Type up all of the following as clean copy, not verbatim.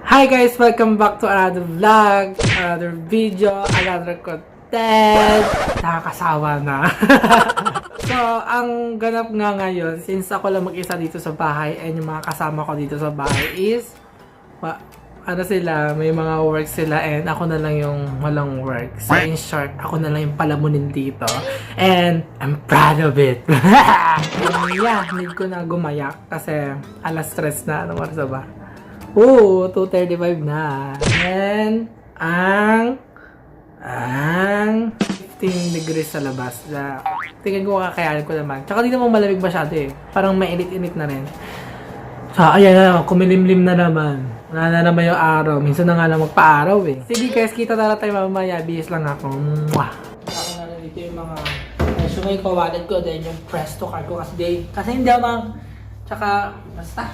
Hi guys! Welcome back to another vlog, another video, another content. Nakakasawa na. So, ang ganap nga ngayon, since ako lang mag-isa dito sa bahay and yung mga kasama ko dito sa bahay is ano sila, may mga work sila and ako na lang yung walang work. So in short, ako na lang yung palamunin dito. And I'm proud of it. Yeah, need ko na gumayak kasi alas stress na. Anong oras na ba? 2:35 na. And ang 15 degrees sa labas. Tingin ko kakayanin ko naman. Tsaka di naman malamig masyado eh. Parang mainit-init na rin. So, ayan na, kumilimlim na naman. Wala na naman yung araw. Minsan na nga lang magpa-araw eh. Sige guys, kita na tayo mamaya. Bihis lang ako. Mwah! Ako na lang dito yung mga resume ko, wallet ko, then yung presto card ko kasi hindi ako tsaka, basta.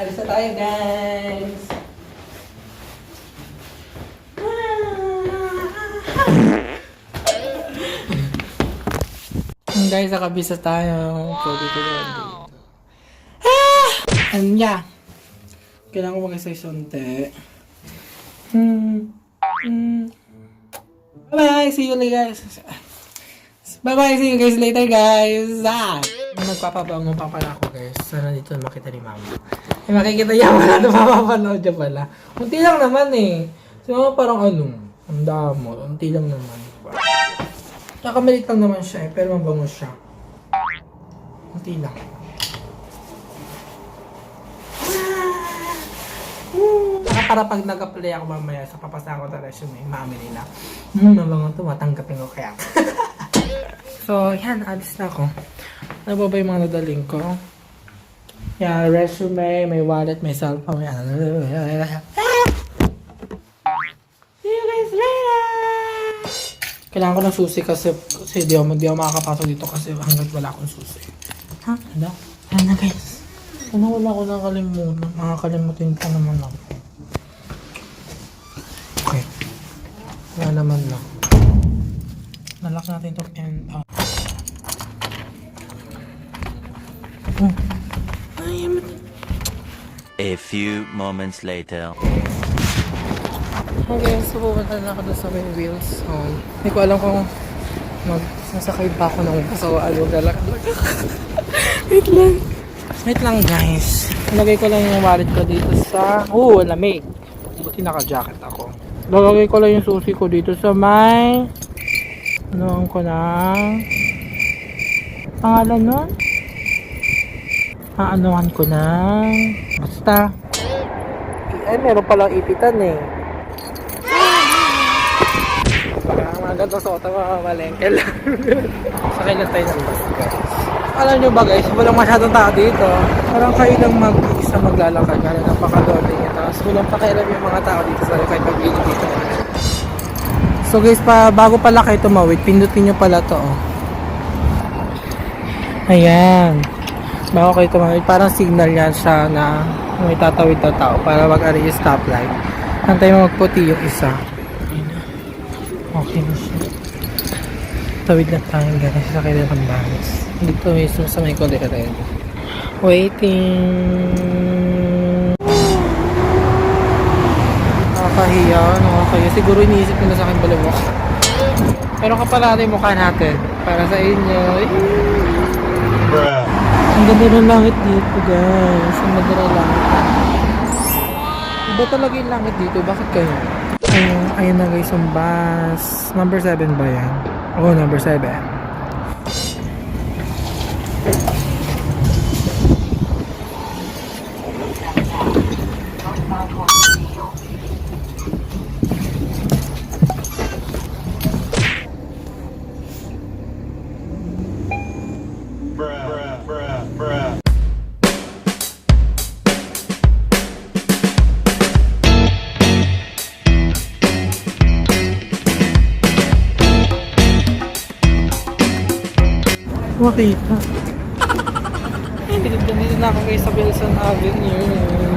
Alis na tayo, guys! Guys, nakabisa tayo. And yeah. Kailangan ko mag-exercise unti. Bye-bye! See you later, guys! Bye-bye! See you guys later, guys! Magpapabango pa pala ako, guys. Sana dito makita ni mama. Eh, makikita niya wala na mapapanood niya pala. Unti lang naman eh. So, parang ang damo. Unti lang naman. Tsaka maliit lang naman siya eh, pero mabango siya. Unti lang. Saka para pag nag-apply ako mamaya sa papasa ko sa resume, mami nila. Mabango to, matanggapin ko kaya. So, yan, alis na ako. Ano ba yung mga nadaling ko? Yan, resume, may wallet, may cellphone, may See you guys later! Kailangan ko ng susi kasi di ako makakapasok dito kasi hanggang wala akong susi. Ha? Ano? Ano na guys? Ano wala ko nakalimutan? Makakalimutin pa naman ako. Okay. Wala naman lang. Nalock natin itong end up. A few moments later. Okay, so pupunta na ako doon sa may wheels. Hindi ko alam kung sasakay pa ako ng kasawaan o lalakad. Wait lang guys. Ilagay ko lang yung wallet ko dito sa... lamig. Buti naka-jacket ako. Lalagay ko lang yung susi ko dito sa may... Ano ko na... Pangalan nun? Anuhan ko na... Basta. Ay, meron palang ipitan eh. Mga ganito sa otong mga malengke lang. Sakay lang tayo ng bus guys. Alam nyo ba guys, walang masyadong tao dito. Parang kayo lang mag-isa maglalakad. Kaya napakadole niya. Tapos walang pakialam yung mga tao dito sa kahit pag-inig dito. So guys, bago pala kayo tumawid, pindutin nyo pala to. Ayan. Bago kayo tumawid, parang signal yan siya na may tatawid na tao para mag-ari yung stoplight. Hantay mo magputi yung isa. Okay na siya. Tawid na tayo guys sa kailan ng bangis. Dito mismo sa may kolere. Waiting. Nakakahiya. Siguro iniisip nila sa akin balawak. Pero kapala natin yung mukha natin. Para sa inyo. Ang ganda ng langit dito guys. Ang ganda ng langit. Iba talaga yung langit dito. Bakit kayo? Ayun na guys yung bus. Number 7 ba yan? Oo, number 7. Makita. Dito na ako guys sa Wilson Avenue.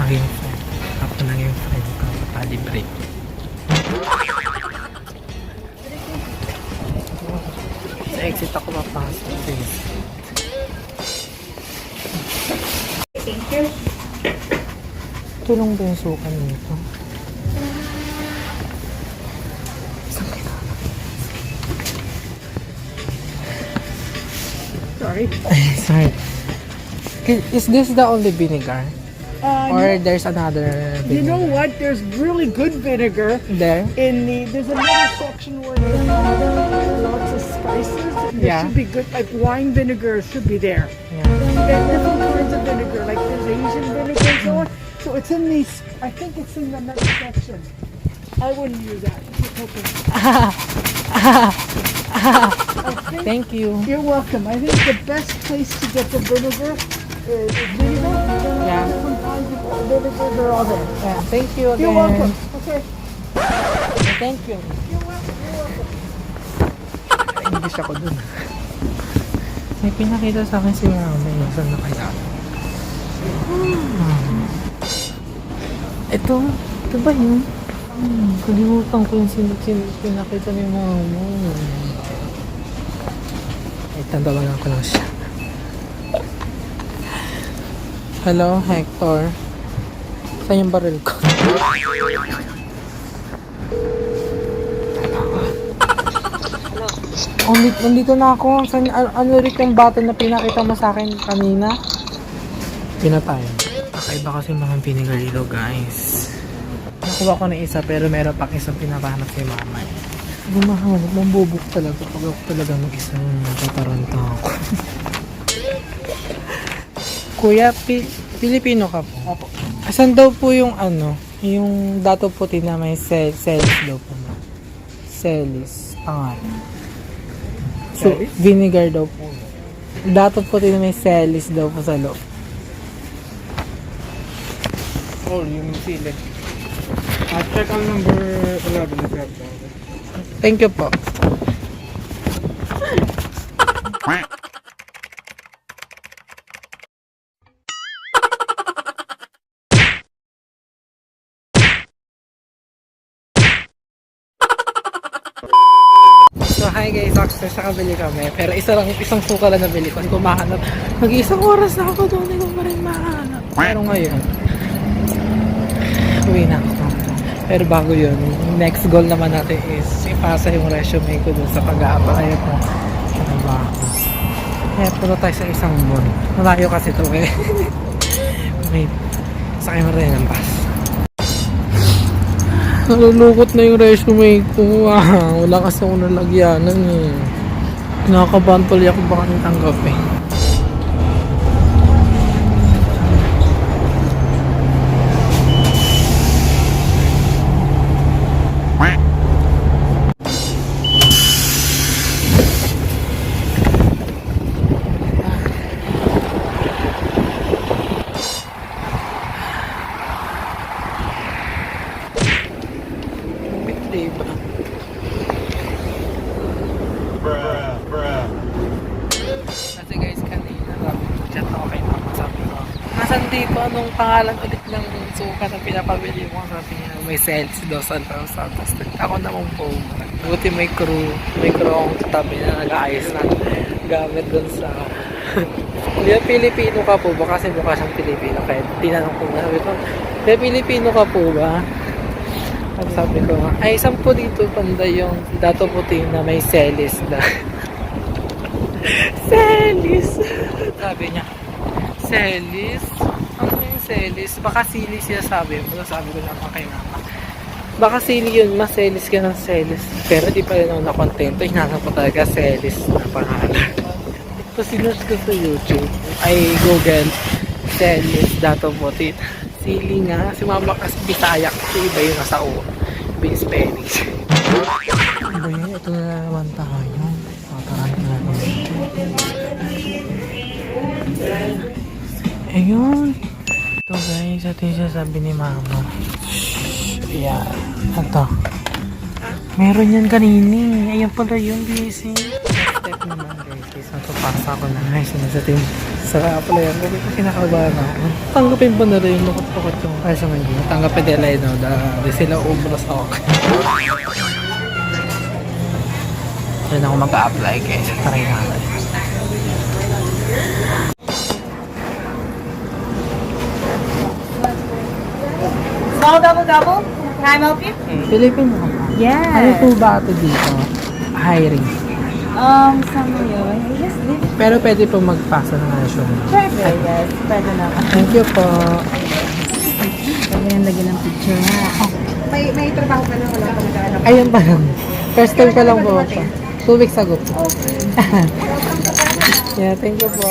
maging friend. Ako naging friend ko, palibre. Sa exit ako papasok. Please. Thank you. Tulong ba yung sukan nito? Sorry. Sorry. Is this the only vinegar? Or there's another You know vinegar? what? There's really good vinegar There? there's another section where there's lots of spices. There Yeah. should be good, like wine vinegar should be there. Yeah. There's different kinds of vinegar, like there's Asian vinegar and so on. So it's in these, I think it's in the next section. I wouldn't use that. It's okay. I think Thank you. you're welcome. I think the best place to get the vinegar is vinegar. Yeah. Different kinds of vinegars are all there. Yeah. Thank you again. You're welcome. Okay. Thank you. You're welcome. You're welcome. English ako dun. May pinakita sa akin si mama yung saan na kaya. Ito ba yun? Kalimutan ko yung pinakita ni mama. Ay, tandawagan ko lang siya. Hello, Hector. Saan yung baril ko? Nandito na ako. Ano rin yung bottle na pinakita mo sa akin kanina? Pinatay. Kakaiba kasi mga vinegar dito, guys. Nakuha ko na isa pero meron pang isang pinapahanap si mama. Gumahanap, mambubok talaga. Pag ako talaga mag-isang tataranta ako. Kuya, Pilipino ka po? Opo. Asan daw po yung yung dato puti na may celis daw po? Celis. Pangalan. So, Celis? vinegar daw po. Dato puti na may celis daw po sa loob. Oh, yung sili. Check on number 11 if you have that. Thank you po. So hi guys, actually sa kabili kami. Pero isang suka lang nabili ko. Hindi ko mahanap. Mag-isang oras na ako doon. Hindi ko pa rin mahanap. Pero ngayon, uwi na ako. Pero bago yun, next goal naman natin is ipasa yung resume ko dun sa pag-a-apply ko. Trabaho. Kaya puno tayo sa isang mall. Malayo kasi ito eh. Wait. Sakay mo rin ng bus. Nalulukot na yung resume ko. Wala kasi akong nalagyanan eh. Nakakabahan tuloy ako baka nang tanggap eh. Diba? Kasi guys, kanina chat ako kay mama, sabi ko, nasan dito? Anong pangalan ulit ng suka na pinapabili mo? Sabi niya, may sales daw sa Los Santos. Ako naman po, buti may crew akong katabi na nag-aayos ng gamit dun sa Kuya, Pilipino ka po ba? Kasi mukha siyang Pilipino. Kaya tinanong ko na, sabi ko, Kuya, Pilipino ka po ba? At sabi ko, ay, isang po dito banda yung dato puti na may celis na. Celis! Sabi niya, celis? Ano yung celis? Baka sili siya sabi mo. Sabi ko naman kay mama. Baka sili yun, mas celis ka ng celis. Pero di pa rin ako nakontento. Hinanap ko talaga celis na pangalan. So, sinerge ko sa YouTube. Ay, Google. Celis, dato puti. Sili nga. Si mama kasi Bisaya kasi iba yung nasa uwa. Iba yung Spanish. Iba yun. Ito na naman tayo. Matarahin natin. Ayun. Ito guys. Ito yung sasabi ni mama. Yeah. Ito. Meron yan kanini. Ayan pala yun. Busy. Step naman guys. Guys, matapasa ako na. Ay, sinasatin. Sa applyan ko. Kinakabahan ako. Tanggapin ba na rin yung lukot-lukot yung resume nyo? Tanggapin nila yun, no? Di sila ubros ako. Diyan ako mag-a-apply guys. Try natin. Small double. Can I help you? Philippine ako. Yeah. Ano po ba ito dito? Hiring. Sa ngayon, yes, leave. Pero pwede po magpasa ng resume. Pwede, yes. Pwede na. Thank you po. Pwede yung lagyan ng picture na. May trabaho ka na, wala pa nagkahanap. Ayun pa lang. First time ko lang po. 2 weeks ago po. Yeah, thank you po.